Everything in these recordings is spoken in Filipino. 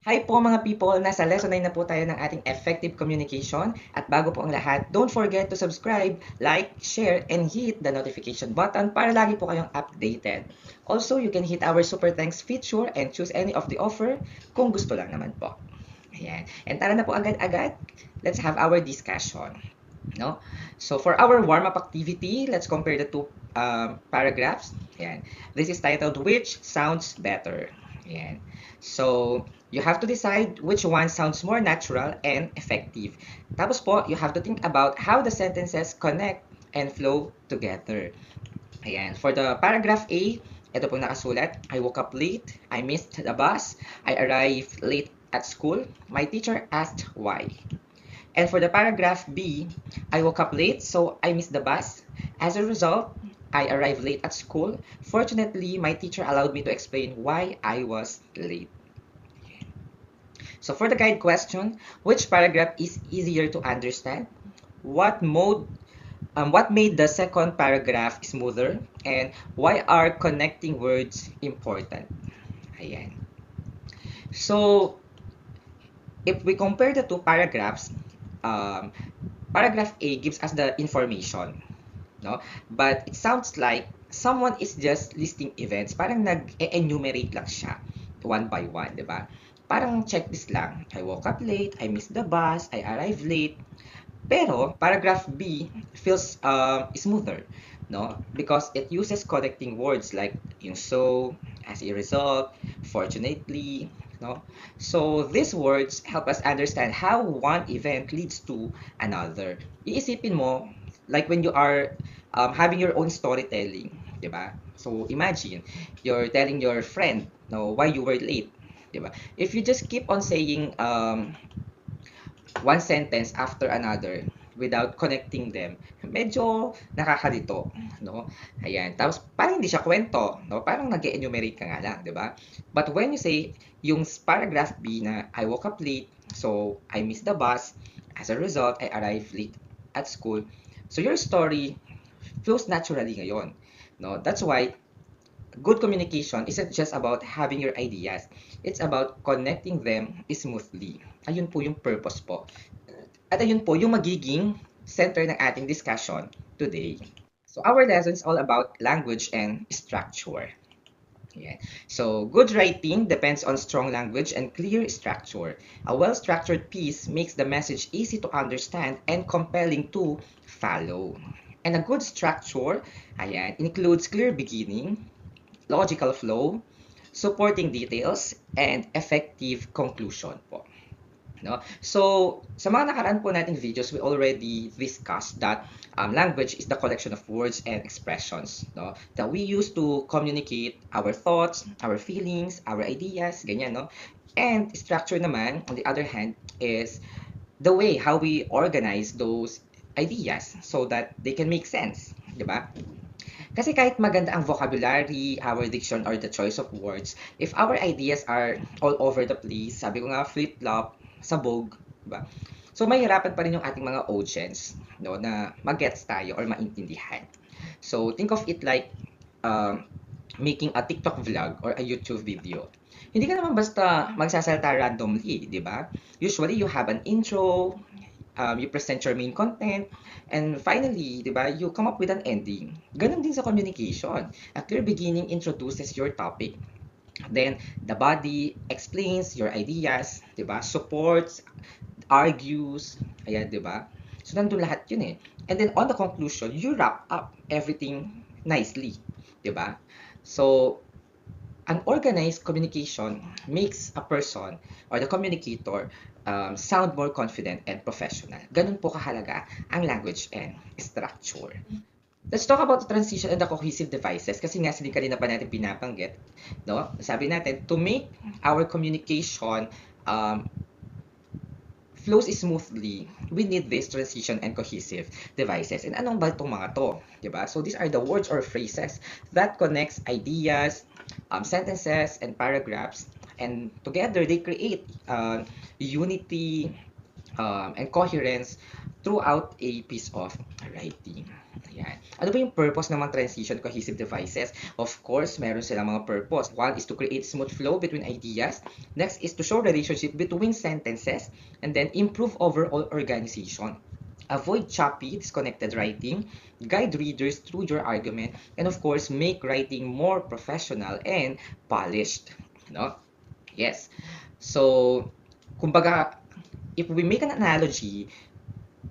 Hi po mga people! Nasa lesson 9 na po tayo ng ating effective communication. At bago po ang lahat, don't forget to subscribe, like, share, and hit the notification button para lagi po kayong updated. Also, you can hit our super thanks feature and choose any of the offer kung gusto lang naman po. Ayan. And tara na po agad-agad. Let's have our discussion. No? So for our warm-up activity, let's compare the two paragraphs. Ayan. This is titled, Which Sounds Better? Ayan. So, you have to decide which one sounds more natural and effective. Tapos po, you have to think about how the sentences connect and flow together. Ayan. For the paragraph A, ito po nakasulat, I woke up late, I missed the bus, I arrived late at school, my teacher asked why. And for the paragraph B, I woke up late, so I missed the bus. As a result, I arrived late at school. Fortunately, my teacher allowed me to explain why I was late. So for the guide question, which paragraph is easier to understand? What made the second paragraph smoother? And why are connecting words important? Ayan. So, if we compare the two paragraphs, paragraph A gives us the information, no? But it sounds like someone is just listing events. Parang nag-enumerate lang siya one by one, di ba? Parang checklist lang. I woke up late, I missed the bus, I arrived late. Pero paragraph B feels smoother, no? Because it uses connecting words like yung so, as a result, fortunately, no? So these words help us understand how one event leads to another. Iisipin mo, like when you are having your own storytelling, di ba? So imagine, you're telling your friend, no, why you were late, di ba? If you just keep on saying one sentence after another without connecting them, medyo nakakalito, no? Ayan. Tapos, parang hindi siya kwento, no? Parang nag-enumerate ka nga lang, di ba? But when you say, yung paragraph B na, I woke up late, so I missed the bus, as a result, I arrived late at school. So, your story flows naturally ngayon, no? That's why, good communication isn't just about having your ideas. It's about connecting them smoothly. Ayun po yung purpose po. At ayun po yung magiging center ng ating discussion today. So our lesson is all about language and structure. Yeah. So good writing depends on strong language and clear structure. A well-structured piece makes the message easy to understand and compelling to follow. And a good structure, ayan, includes clear beginning, logical flow, supporting details, and effective conclusion po. No? So, sa mga nakaraan po nating videos, we already discussed that language is the collection of words and expressions, no? That we use to communicate our thoughts, our feelings, our ideas, ganyan, no? And structure naman, on the other hand, is the way how we organize those ideas so that they can make sense, di ba? Kasi kahit maganda ang vocabulary, our diction, or the choice of words, if our ideas are all over the place, sabi ko nga, flip-flop, sabog, diba? So, mahirapan pa rin yung ating mga audience, no, na mag-gets tayo or maintindihan. So, think of it like making a TikTok vlog or a YouTube video. Hindi ka naman basta magsasalta randomly, di ba? Usually, you have an intro, you present your main content, and finally, di ba, you come up with an ending. Ganon din sa communication. A clear beginning introduces your topic. Then, the body explains your ideas, di ba? Supports, argues, ayan, di ba? So, nandun lahat yun eh. And then, on the conclusion, you wrap up everything nicely, di ba? So, an organized communication makes a person or the communicator sound more confident and professional. Ganun po kahalaga ang language and structure. Let's talk about the transition and the cohesive devices kasi nga kanina pa natin pinabanggit, no? Sabi natin, to make our communication flows smoothly, we need this transition and cohesive devices. And anong ba itong mga to? Diba? So these are the words or phrases that connects ideas, sentences, and paragraphs. And together, they create unity and coherence throughout a piece of writing. Ayan. Ano ba yung purpose ng mga transition cohesive devices? Of course, meron silang mga purpose. One is to create smooth flow between ideas. Next is to show relationship between sentences. And then improve overall organization. Avoid choppy, disconnected writing. Guide readers through your argument. And of course, make writing more professional and polished. No? Yes. So, kumbaga, if we make an analogy,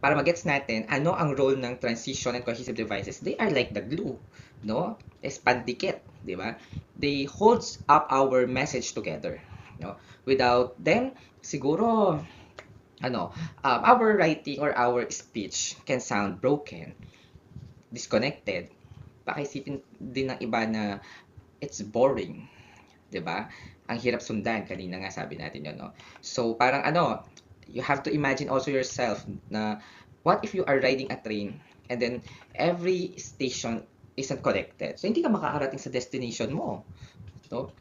para magets natin ano ang role ng transition and cohesive devices, they are like the glue, no? Es pandikit, di ba? They holds up our message together, no? Without them, siguro our writing or our speech can sound broken, disconnected. Pakiisipin din ng iba na it's boring, 'di ba? Ang hirap sundan, kanina nga sabi natin 'yon, no? So parang you have to imagine also yourself na what if you are riding a train and then every station isn't connected. So hindi ka makakarating sa destination mo, no?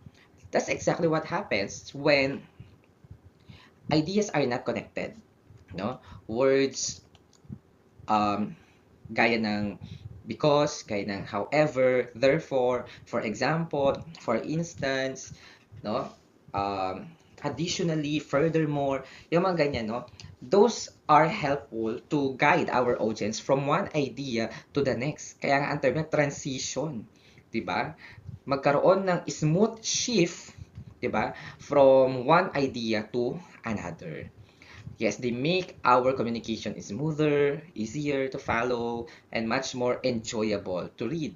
That's exactly what happens when ideas are not connected, no? Words gaya ng because, gaya ng however, therefore, for example, for instance, no? Additionally, furthermore, yung mga ganyan, no? Those are helpful to guide our audience from one idea to the next. Kaya nga ang term na transition, 'di ba? Magkaroon ng smooth shift, 'di ba? From one idea to another. Yes, they make our communication smoother, easier to follow, and much more enjoyable to read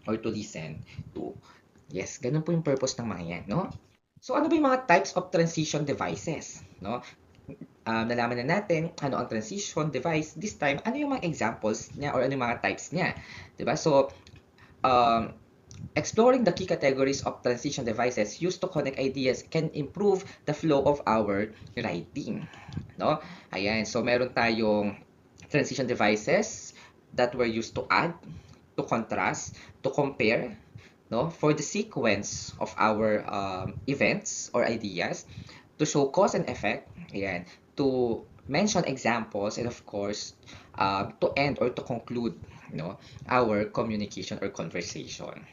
or to listen to. Yes, ganun po yung purpose ng mga yan, no? So, ano ba yung mga types of transition devices, no? Nalaman na natin ano ang transition device. This time, ano yung mga examples niya or ano yung mga types niya, 'di ba? So, exploring the key categories of transition devices used to connect ideas can improve the flow of our writing, no? Ayan, so meron tayong transition devices that were used to add, to contrast, to compare, no? For the sequence of our events or ideas, to show cause and effect, ayan, to mention examples, and of course, to end or to conclude, our communication or conversation.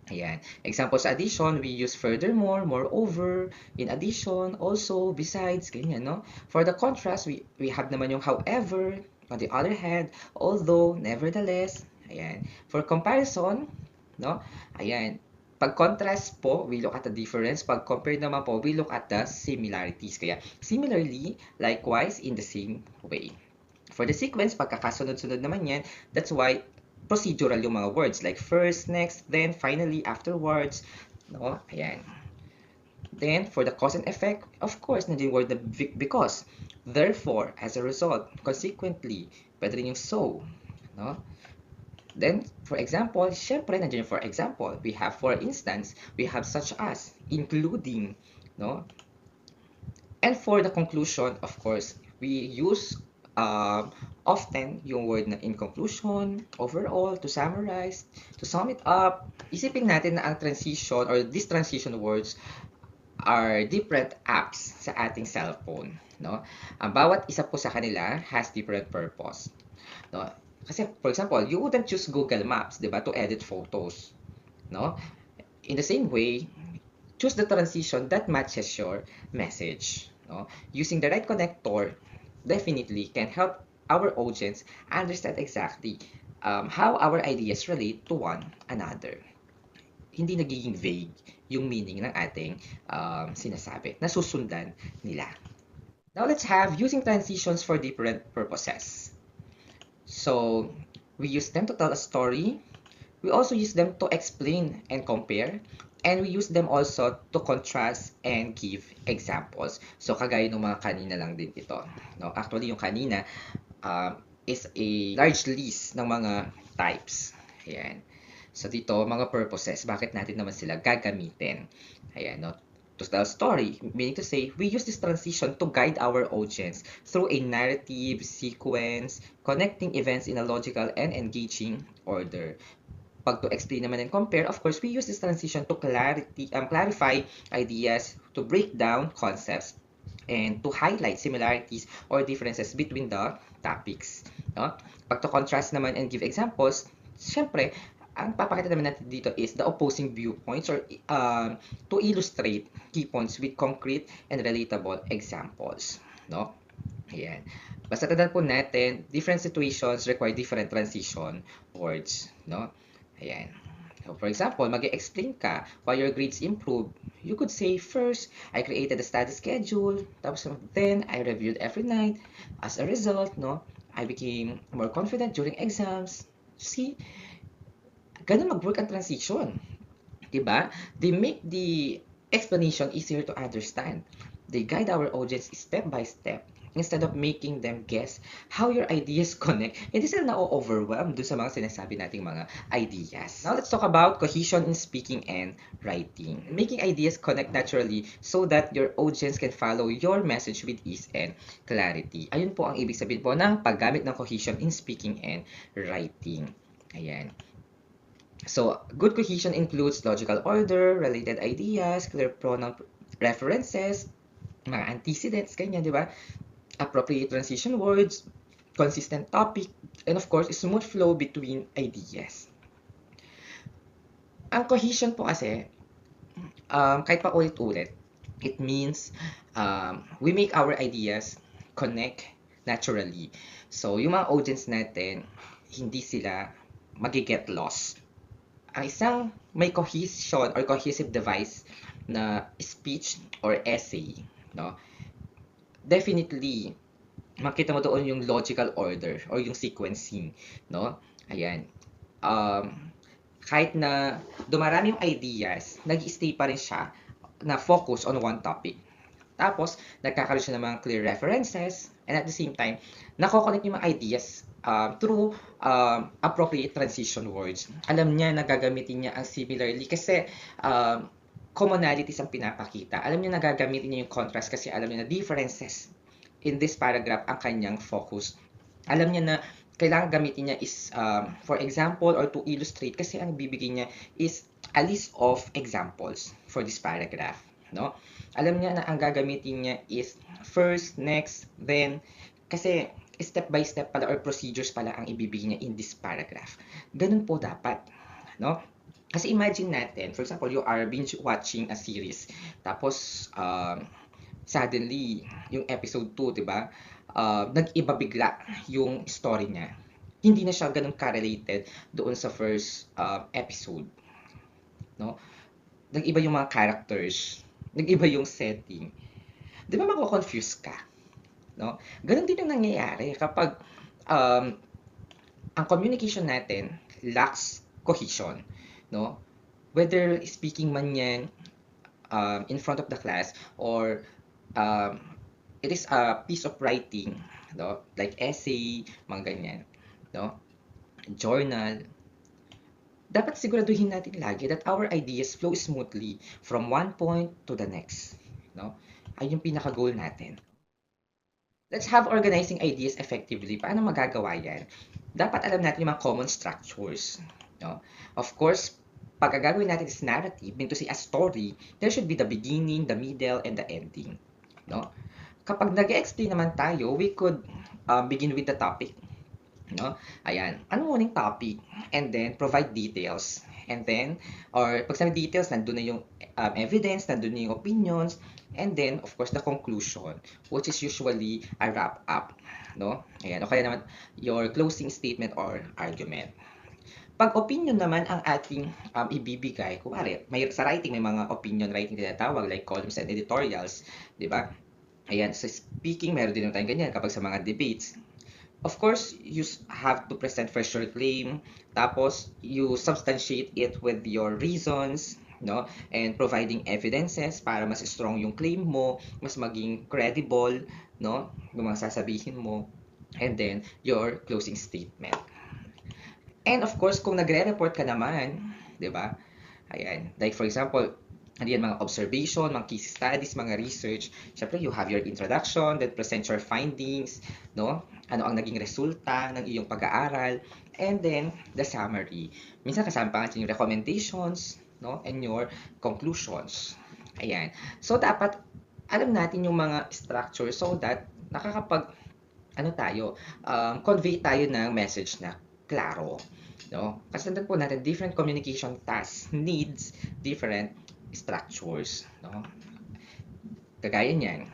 Ayan. Examples addition, we use furthermore, moreover, in addition, also, besides, ganyan, no? For the contrast, we have naman yung however, on the other hand, although, nevertheless, ayan. For comparison, no? Ayan. Pag contrast po, we look at the difference. Pag compare naman po, we look at the similarities. Kaya, similarly, likewise, in the same way. For the sequence, pagkakasunod-sunod naman yan, that's why procedural yung mga words like first, next, then, finally, afterwards, no? Ayan. Then, for the cause and effect, of course, nandiyan yung word na because, therefore, as a result, consequently, pwede rin yung so, no? Then, for example, syempre, nandiyan yung for example. We have, for instance, we have such as, including, no? And for the conclusion, of course, we use often yung word na in conclusion, overall, to summarize, to sum it up. Isipin natin na ang transition or these transition words are different apps sa ating cellphone, no? Ang bawat isa po sa kanila has different purpose, no? Kasi, for example, you wouldn't choose Google Maps, di ba, to edit photos, no? In the same way, choose the transition that matches your message, no? Using the right connector definitely can help our audience understand exactly how our ideas relate to one another. Hindi nagiging vague yung meaning ng ating sinasabi, nasusundan nila. Now let's have using transitions for different purposes. So, we use them to tell a story. We also use them to explain and compare. And we use them also to contrast and give examples. So, kagaya ng mga kanina lang din ito, no? Actually, yung kanina is a large list ng mga types. Ayan. So, dito, mga purposes. Bakit natin naman sila gagamitin? Ayan, no? To tell a story, meaning to say, we use this transition to guide our audience through a narrative sequence, connecting events in a logical and engaging order. Pag to explain naman and compare, of course, we use this transition to clarify ideas, to break down concepts, and to highlight similarities or differences between the topics. No? Pag to contrast naman and give examples, Siyempre, ang papakita naman natin dito is the opposing viewpoints or to illustrate key points with concrete and relatable examples, no? Ayan. Basta tandaan po natin, different situations require different transition words, no? Ayan. So, for example, mag-explain ka why your grades improved. You could say, first, I created a study schedule. Tapos, then, I reviewed every night. As a result, no, I became more confident during exams. See, ganun mag-work ang transition. Diba? They make the explanation easier to understand. They guide our audience step by step instead of making them guess how your ideas connect. Hindi sila na-overwhelm dun sa mga sinasabi nating mga ideas. Now, let's talk about cohesion in speaking and writing. Making ideas connect naturally so that your audience can follow your message with ease and clarity. Ayun po ang ibig sabihin po ng paggamit ng cohesion in speaking and writing. Ayan. So, good cohesion includes logical order, related ideas, clear pronoun references, mga antecedents, ganyan, di ba? Appropriate transition words, consistent topic, and of course, smooth flow between ideas. Ang cohesion po kasi, kahit pa ulit-ulit, it means we make our ideas connect naturally. So, yung mga audience natin, hindi sila magiget lost. Ang isang may cohesion or cohesive device na speech or essay, no? Definitely, makita mo doon yung logical order or yung sequencing, no? Ayan. Kahit na dumarami yung ideas, nag-stay pa rin siya na focus on one topic. Tapos, nagkakaroon siya ng mga clear references, and at the same time, nako-connect yung mga ideas through appropriate transition words. Alam niya na gagamitin niya ang similarly kasi commonalities ang pinapakita. Alam niya na gagamitin niya yung contrast kasi alam niya na differences in this paragraph ang kanyang focus. Alam niya na kailangan gamitin niya is, for example, or to illustrate kasi ang bibigay niya is a list of examples for this paragraph. No? Alam niya na ang gagamitin niya is first, next, then, kasi step by step pala or procedures pala ang ibibigay niya in this paragraph. Ganun po dapat, no? Kasi imagine natin, for example, you are binge watching a series, tapos suddenly, yung episode 2, di ba? Nag-iba bigla yung story niya. Hindi na siya ganun ka-related doon sa first episode, no? Nag-iba yung mga characters, nag-iba yung setting. Di ba mako-confuse ka? No? Ganun din ang nangyayari kapag ang communication natin lacks cohesion, no? Whether speaking man yan in front of the class or it is a piece of writing, no? Like essay, mga ganyan, no? Journal. Dapat siguraduhin natin lagi that our ideas flow smoothly from one point to the next, no? Ay yung pinaka-goal natin. Let's have organizing ideas effectively. Paano magagawa yan? Dapat alam natin yung mga common structures. No? Of course, pag gagawin natin is narrative, mean to say a story, there should be the beginning, the middle, and the ending. No? Kapag nag-explain naman tayo, we could begin with the topic. No? Ayan, ano muna yung topic? And then, provide details. And then, or pag sabi details, nandun na yung evidence, nandun na yung opinions, and then, of course, the conclusion, which is usually a wrap-up. No? Ayan, o kaya naman, your closing statement or argument. Pag opinion naman ang ating ibibigay, kumari, may, sa writing, may mga opinion writing tinatawag, like columns and editorials, di ba? Ayan, sa speaking, meron din tayong ganyan kapag sa mga debates. Of course, you have to present first your claim, tapos you substantiate it with your reasons, no? And providing evidences para mas strong yung claim mo, mas maging credible, no? Yung mga sasabihin mo. And then, your closing statement. And of course, kung nagre-report ka naman, di ba? Ayan, like for example, yan mga observation, mga case studies, mga research. Siyempre, you have your introduction, then present your findings, no? Ano ang naging resulta ng iyong pag-aaral, and then the summary. Minsan kasama pa yung recommendations, no? And your conclusions. Ayan. So, dapat alam natin yung mga structure so that nakakapag, convey tayo ng message na klaro. no? Kasi tandaan po natin, different communication tasks needs different structures, no? Kagaya niyan,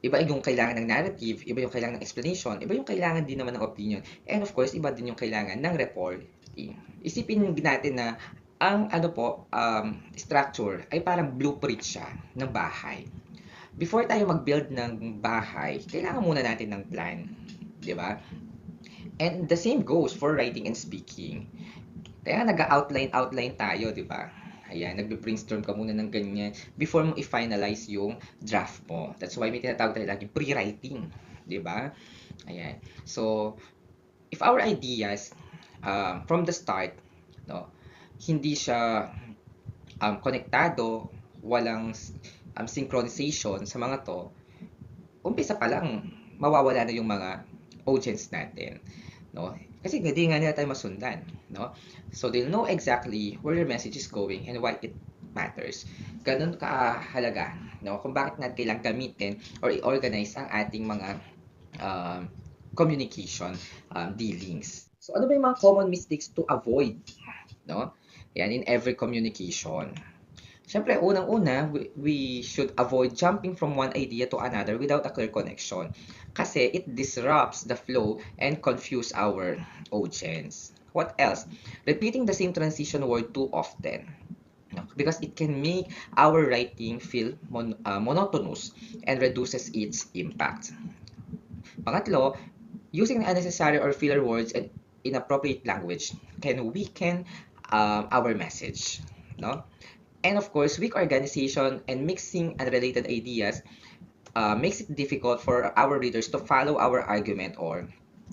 iba yung kailangan ng narrative, iba yung kailangan ng explanation, iba yung kailangan din naman ng opinion, and of course, iba din yung kailangan ng reporting. Isipin natin na ang ano po, structure ay parang blueprint siya ng bahay. Before tayo mag-build ng bahay, kailangan muna natin ng plan, di ba? And the same goes for writing and speaking. Kaya nag-outline tayo, di ba? Ayan, nagbe-brainstorm ka muna ng ganyan before mo i-finalize yung draft mo. That's why may tinatawag tayo lagi pre-writing, di ba? Ayan. So, if our ideas from the start, no, hindi siya konektado, walang synchronization sa mga to, umpisa pa lang mawawala na yung mga audience natin, no? Kasi hindi nga nila tayo masundan, no? So they'll know exactly where your message is going and why it matters. Ganun kahalaga, no? Kung bakit natin kailangang gamitin or i-organize ang ating mga communication dealings. So ano ba yung mga common mistakes to avoid, no? Yan, in every communication. Siyempre, unang-una, we should avoid jumping from one idea to another without a clear connection. Kasi it disrupts the flow and confuse our audience. What else? Repeating the same transition word too often. Because it can make our writing feel monotonous and reduces its impact. Pangatlo, using unnecessary or filler words and inappropriate language can weaken our message. No? And of course, weak organization and mixing unrelated ideas makes it difficult for our readers to follow our argument or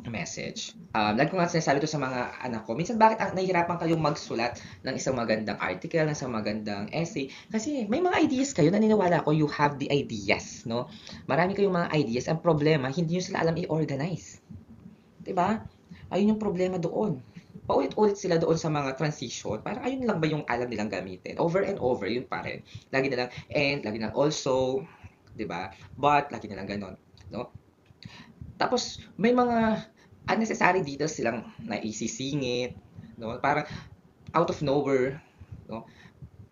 message. Lagi ko nga sinasabi to sa mga anak ko, minsan bakit nahihirapan kayong magsulat ng isang magandang article, ng isang magandang essay? Kasi may mga ideas kayo, naniniwala ko you have the ideas, no? Marami kayong mga ideas, ang problema, hindi nyo sila alam i-organize. Diba? Ayun yung problema doon. Paulit-ulit sila doon sa mga transition. Parang ayun lang ba yung alam nilang gamitin? Over and over, yun pa rin. Lagi na lang and, lagi na lang also, di ba? But, lagi na lang ganon. No? Tapos, may mga unnecessary details silang naisisingit. No? Parang out of nowhere. No?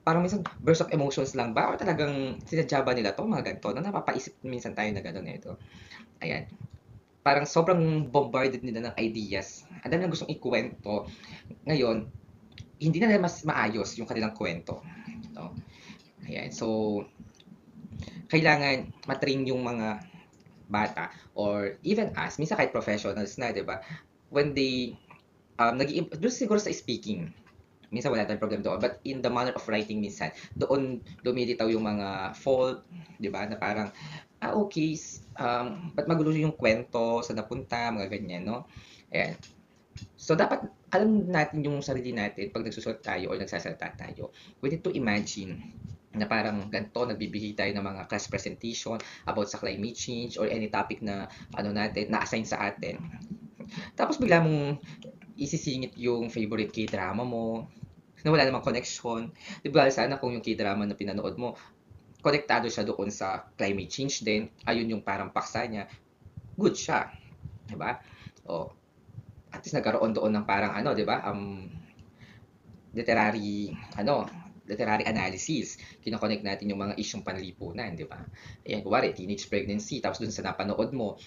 Parang minsan burst of emotions lang ba? Or talagang sinadya ba nila to mga ganito? No? Napapaisip minsan tayo na gano'n ito. Ayan. Parang sobrang bombarded nila ng ideas. Ang dami na gustong ikwento. Ngayon, hindi na nila mas maayos yung kanilang kwento. No? Ayan. So, kailangan matrain yung mga bata or even us, minsan kahit professionals na, di ba? When they, doon siguro sa speaking, minsan wala tayong problem doon. But in the manner of writing minsan, doon lumilitaw yung mga fault, di ba? Na parang, okay, ba't magulo yung kwento, saan napunta, mga ganyan, no? Ayan. So, dapat alam natin yung sarili natin pag nagsusulat tayo or nagsasalita tayo. We need to imagine na parang ganito, nagbibigay tayo ng mga class presentation about sa climate change or any topic na ano natin, na-assign sa atin. Tapos bigla mong isisingit yung favorite K-drama mo, na wala namang connection. Di ba sana kung yung K-drama na pinanood mo, konektado siya doon sa climate change din, ayun yung parang paksa niya, good siya. Di ba? O, at least nagkaroon doon ng parang ano, di ba? Literary, literary analysis. Kinokonek natin yung mga isyong panlipunan, di ba? Ayan, kuwari, teenage pregnancy, tapos dun sa napanood mo,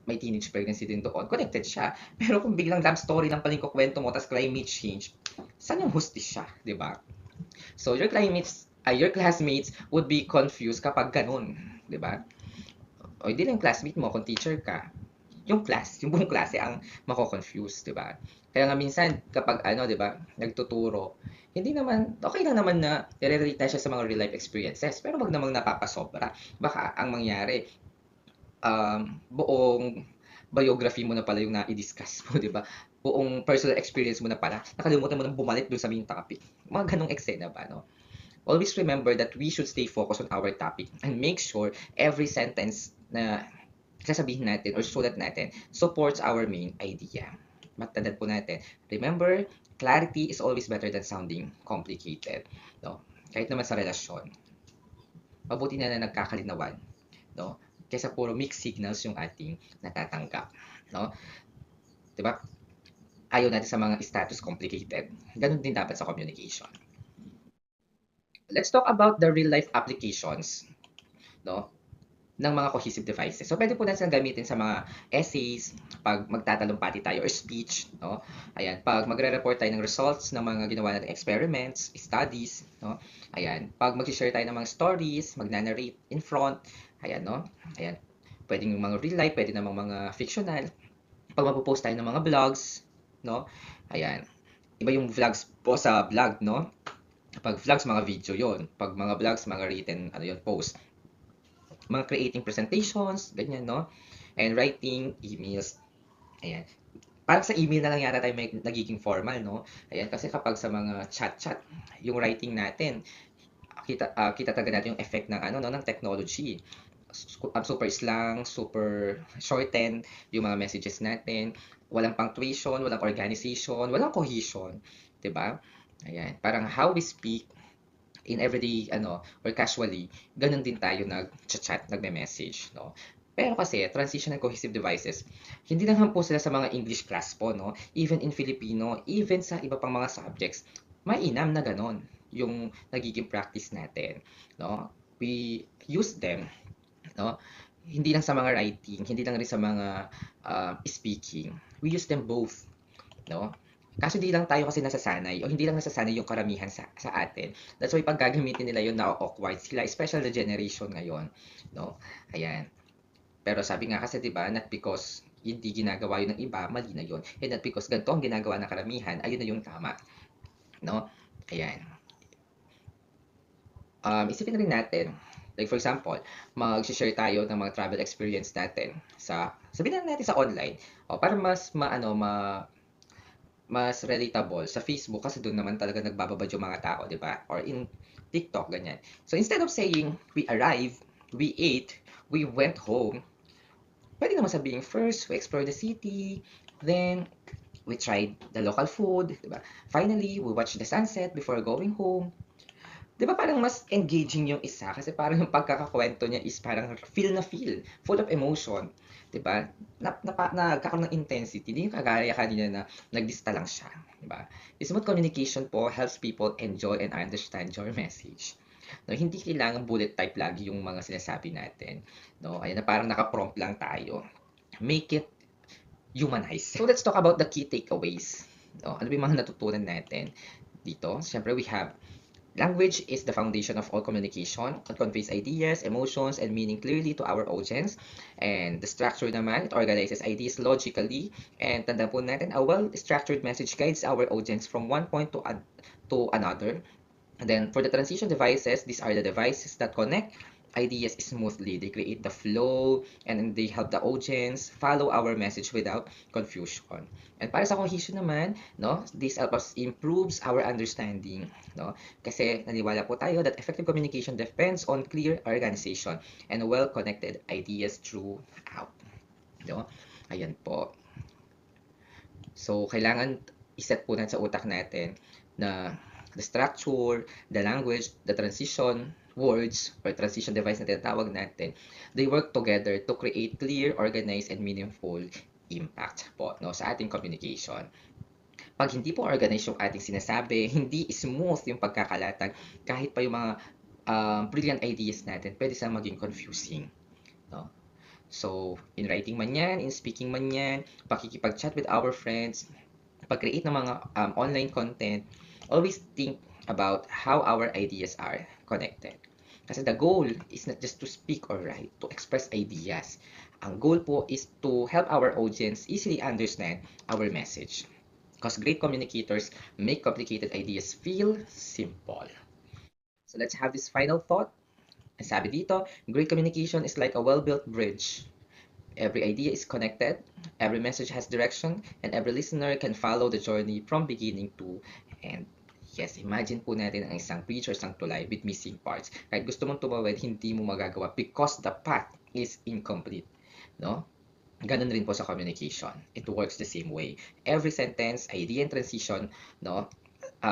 may teenage pregnancy din doon, connected siya. Pero kung biglang love story lang pala yung kukwento mo, tapos climate change, saan yung hustisya, di ba? So, your classmates would be confused kapag ganun, di ba? O hindi lang classmate mo, kung teacher ka, yung buong klase ang mako-confuse, di ba? Kaya nga minsan kapag di ba, nagtuturo, hindi naman okay lang naman na i-relate na siya sa mga real life experiences, pero wag namang napapasobra. Baka ang mangyari buong biography mo na pala yung na-i-discuss mo, di ba? Buong personal experience mo na pala, nakalimutan mo nang bumalik dun sa main topic. Mga ganong eksena ba, no? Always remember that we should stay focused on our topic and make sure every sentence na sasabihin natin or sulat natin supports our main idea. Matandaan po natin, remember, clarity is always better than sounding complicated. No? Kahit naman sa relasyon, mabuti na nagkakalinawan. No? Kaysa puro mixed signals yung ating natatanggap. No? Diba? ayaw natin sa mga status complicated. Ganun din dapat sa communication. Let's talk about the real life applications, no, ng mga cohesive devices. So, pwede po natin gamitin sa mga essays, pag magtatalumpati tayo or speech, no? Ayan, pag magre-report tayo ng results ng mga ginawa nating experiments, studies, no? Ayan, pag mag-share tayo ng mga stories, magna-narrate in front, ayan, no? Ayan, pwedeng yung mga real life, pwede namang mga fictional. Pag magpo-post tayo ng mga vlogs, no? Ayan, iba yung vlogs po sa vlog, no? Pag vlogs, mga video yon. Pag mga vlogs, mga written, ano yun, post. Mga creating presentations, ganyan, no? And writing emails. Ayan. Parang sa email na lang yata tayo may nagiging formal, no? Ayan, kasi kapag sa mga chat-chat, yung writing natin, kita talaga natin yung effect ng ano no ng technology. Super slang, super shorten yung mga messages natin. Walang punctuation, walang organization, walang cohesion, 'di ba? Ayan, parang how we speak in everyday ano or casually, ganun din tayo nag-chat, nagme-message, no? Pero kasi transition and cohesive devices, hindi lang po sila sa mga English class po, no? Even in Filipino, even sa iba pang mga subjects, mainam na ganon yung nagiging practice natin, no? We use them, no? Hindi lang sa mga writing, hindi lang rin sa mga speaking. We use them both, no? Kaso hindi lang tayo kasi nasasanay o hindi lang nasasanay yung karamihan sa atin. That's why pag gagamitin nila yun na-awkward sila, especially the generation ngayon, no? Ayan. Pero sabi nga kasi 'di ba, not because hindi ginagawa yun ng iba, mali na yun. And not because ganito ang ginagawa ng karamihan, ayun na yung tama, no? Ayan. Isipin rin natin, like for example, mag-share tayo ng mga travel experience natin sabihin na natin sa online, o para mas maano, mas relatable sa Facebook kasi doon naman talaga nagbababad yung mga tao, di ba? Or in TikTok, ganyan. So instead of saying, we arrived, we ate, we went home, pwede naman sabihin, first, we explored the city, then, we tried the local food, di ba? Finally, we watched the sunset before going home. Di ba parang mas engaging yung isa kasi parang yung pagkakakwento niya is parang feel na feel, full of emotion. Di ba? Nagkakaroon ng intensity. Hindi yung kagaya kanina na nagdista lang siya. Di ba? Smooth communication po helps people enjoy and understand your message. No, hindi kailangan bullet type lagi yung mga sinasabi natin. No, ayan na parang naka-prompt lang tayo. Make it humanized. So let's talk about the key takeaways. No, ano ba yung mga natutunan natin dito? Siyempre we have language is the foundation of all communication. It conveys ideas, emotions, and meaning clearly to our audience. And the structure naman, it organizes ideas logically. And tandaan po natin, a well-structured message guides our audience from one point to another. And then for the transition devices, these are the devices that connect ideas smoothly. They create the flow and they help the audience follow our message without confusion. And para sa cohesion naman, no, this helps us improves our understanding, no? Kasi naniwala po tayo that effective communication depends on clear organization and well-connected ideas throughout, no? Ayan po. So, kailangan iset po natin sa utak natin na the structure, the language, the transition words or transition device na tinatawag natin, they work together to create clear, organized, and meaningful impact po, no, sa ating communication. Pag hindi po organized yung ating sinasabi, hindi smooth yung pagkakalatag, kahit pa yung mga brilliant ideas natin, pwede silang maging confusing, no? So, in writing man yan, in speaking man yan, pakikipag-chat with our friends, pag-create ng mga online content, always think about how our ideas are connected. Kasi the goal is not just to speak or write, to express ideas. Ang goal po is to help our audience easily understand our message. Because great communicators make complicated ideas feel simple. So let's have this final thought. Sabi dito, great communication is like a well-built bridge. Every idea is connected, every message has direction, and every listener can follow the journey from beginning to end. Yes, imagine po natin ang isang bridge or isang tulay with missing parts. Kahit gusto mong tumawid, hindi mo magagawa because the path is incomplete. No? Ganun rin po sa communication. It works the same way. Every sentence, idea, and transition, no,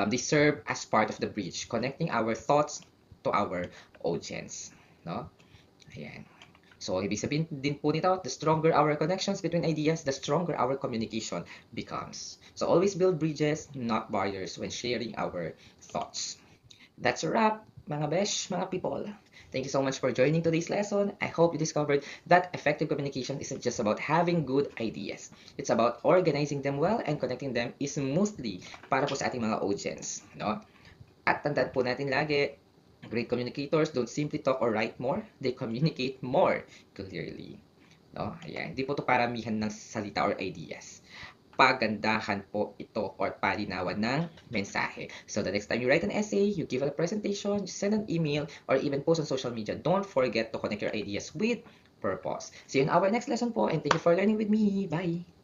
they serve as part of the bridge, connecting our thoughts to our audience. No? Ayan. So, ibig sabihin din po nito, the stronger our connections between ideas, the stronger our communication becomes. So, always build bridges, not barriers when sharing our thoughts. That's a wrap, mga besh, mga people. Thank you so much for joining today's lesson. I hope you discovered that effective communication isn't just about having good ideas. It's about organizing them well and connecting them smoothly para po sa ating mga audience. No? At tandaan po natin lagi, great communicators don't simply talk or write more, they communicate more clearly. No? Ayan. Hindi po ito paramihan ng salita or ideas. Pagandahan po ito or palinawan ng mensahe. So the next time you write an essay, you give a presentation, you send an email, or even post on social media, don't forget to connect your ideas with purpose. See you in our next lesson po, and thank you for learning with me. Bye!